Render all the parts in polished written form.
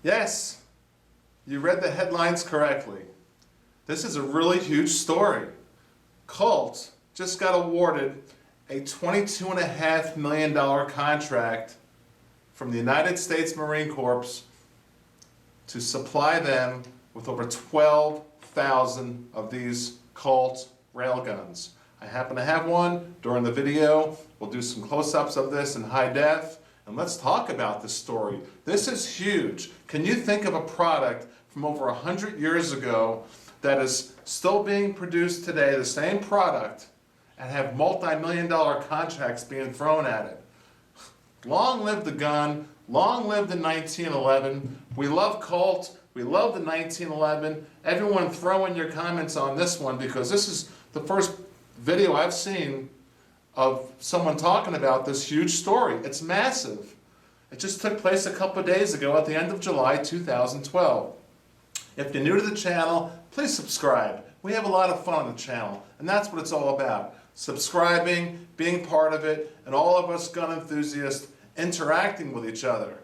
Yes, you read the headlines correctly. This is a really huge story. Colt just got awarded a $22.5 million contract from the United States Marine Corps to supply them with over 12,000 of these Colt railguns. I happen to have one during the video. We'll do some close-ups of this in high def, and let's talk about this story. This is huge. Can you think of a product from over 100 years ago that is still being produced today, the same product, and have multi-million-dollar contracts being thrown at it? Long live the gun, long live the 1911. We love Colt, we love the 1911. Everyone throw in your comments on this one, because this is the first video I've seen of someone talking about this huge story. It's massive. It just took place a couple of days ago at the end of July 2012. If you're new to the channel, please subscribe. We have a lot of fun on the channel, and that's what it's all about. Subscribing, being part of it, and all of us gun enthusiasts interacting with each other.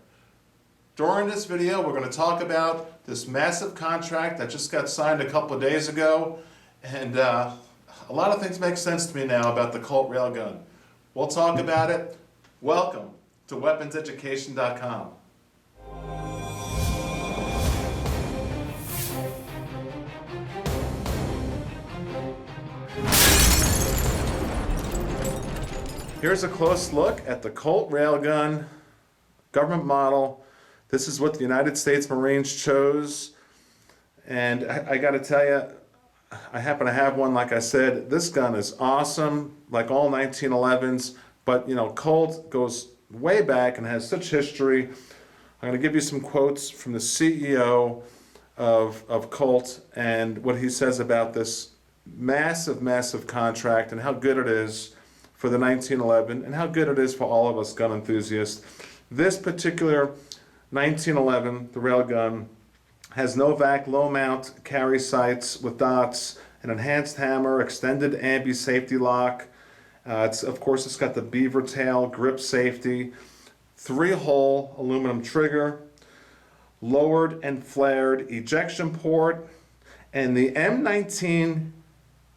During this video, we're going to talk about this massive contract that just got signed a couple of days ago, and a lot of things make sense to me now about the Colt railgun. We'll talk about it. Welcome to weaponseducation.com. Here's a close look at the Colt railgun, government model. This is what the United States Marines chose. And I got to tell you, I happen to have one, like I said. This gun is awesome, like all 1911s. But, you know, Colt goes way back and has such history. I'm going to give you some quotes from the CEO of Colt and what he says about this massive, massive contract and how good it is for the 1911 and how good it is for all of us gun enthusiasts. This particular 1911, the railgun, has Novak low mount carry sights with dots, an enhanced hammer, extended ambi safety lock. Of course, it's got the beaver tail grip safety, 3-hole aluminum trigger, lowered and flared ejection port, and the M1913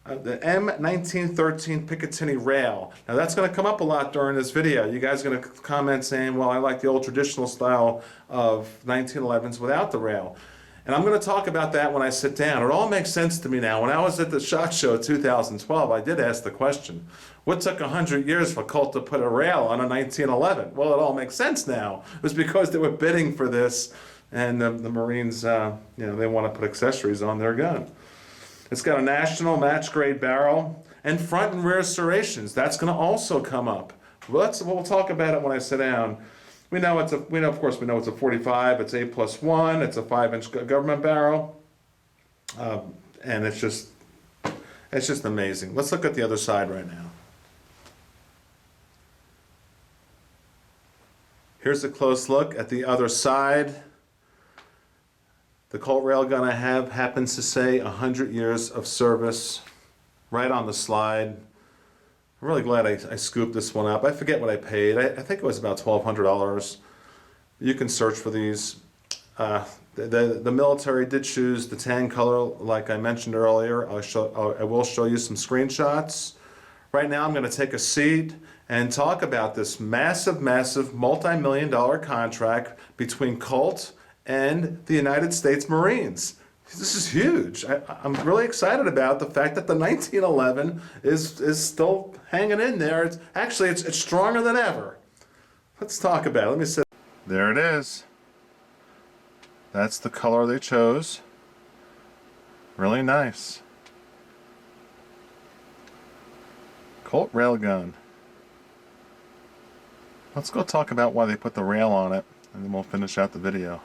Picatinny rail. Now that's going to come up a lot during this video. You guys are going to comment saying, well, I like the old traditional style of 1911s without the rail. And I'm going to talk about that when I sit down. It all makes sense to me now. When I was at the SHOT Show 2012, I did ask the question, what took 100 years for Colt to put a rail on a 1911? Well, it all makes sense now. It was because they were bidding for this, and the Marines, you know, they want to put accessories on their gun. It's got a national match grade barrel and front and rear serrations. That's going to also come up. We'll talk about it when I sit down. We know it's a 45. It's 8+1. It's a 5-inch government barrel, and it's just amazing. Let's look at the other side right now. Here's a close look at the other side. The Colt railgun I have happens to say 100 years of service right on the slide. I'm really glad I scooped this one up. I forget what I paid. I think it was about $1,200. You can search for these. The military did choose the tan color like I mentioned earlier. I will show you some screenshots. Right now I'm going to take a seat and talk about this massive, massive multi-million-dollar contract between Colt and the United States Marines. This is huge. I'm really excited about the fact that the 1911 is still hanging in there. It's stronger than ever. Let's talk about it. Let me sit. There it is. That's the color they chose. Really nice. Colt railgun. Let's go talk about why they put the rail on it, and then we'll finish out the video.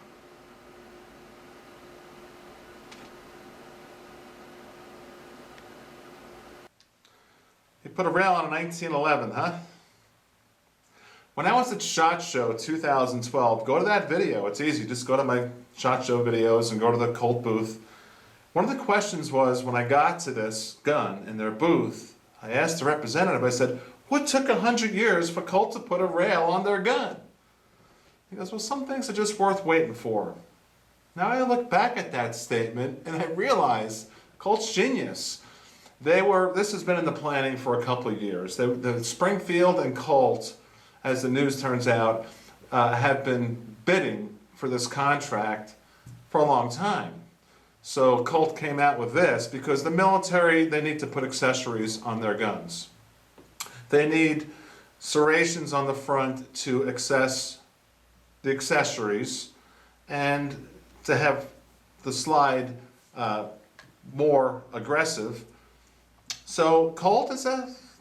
You put a rail on a 1911, huh? When I was at SHOT Show 2012, go to that video. It's easy. Just go to my SHOT Show videos and go to the Colt booth. One of the questions was, when I got to this gun in their booth, I asked the representative, I said, what took 100 years for Colt to put a rail on their gun? He goes, well, some things are just worth waiting for. Now I look back at that statement and I realize Colt's genius. This has been in the planning for a couple of years. The Springfield and Colt, as the news turns out, have been bidding for this contract for a long time. So Colt came out with this because the military, they need to put accessories on their guns. They need serrations on the front to access the accessories and to have the slide more aggressive. So Colt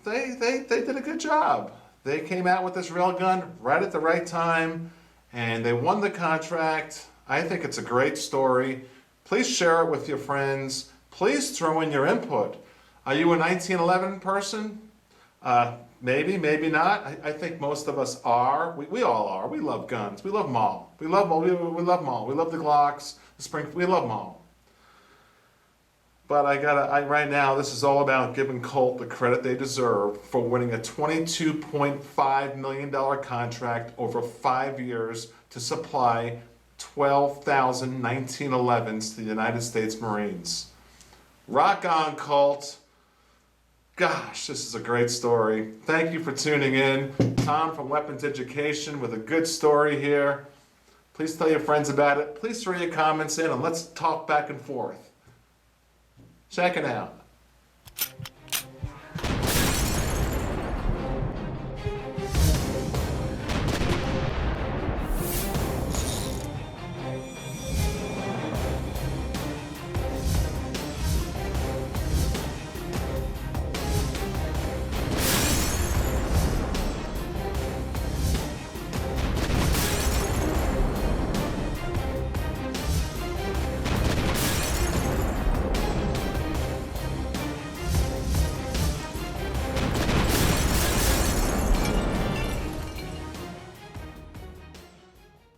they did a good job. They came out with this railgun right at the right time and they won the contract. I think it's a great story. Please share it with your friends. Please throw in your input. Are you a 1911 person? Maybe, maybe not. I think most of us are. We all are. We love guns. We love them all. We love them all. We love them all. We love the Glocks, the Springfield. We love them all. But right now, this is all about giving Colt the credit they deserve for winning a $22.5 million contract over 5 years to supply 12,000 1911s to the United States Marines. Rock on, Colt. Gosh, this is a great story. Thank you for tuning in. Tom from Weapons Education with a good story here. Please tell your friends about it. Please throw your comments in and let's talk back and forth. Check it out.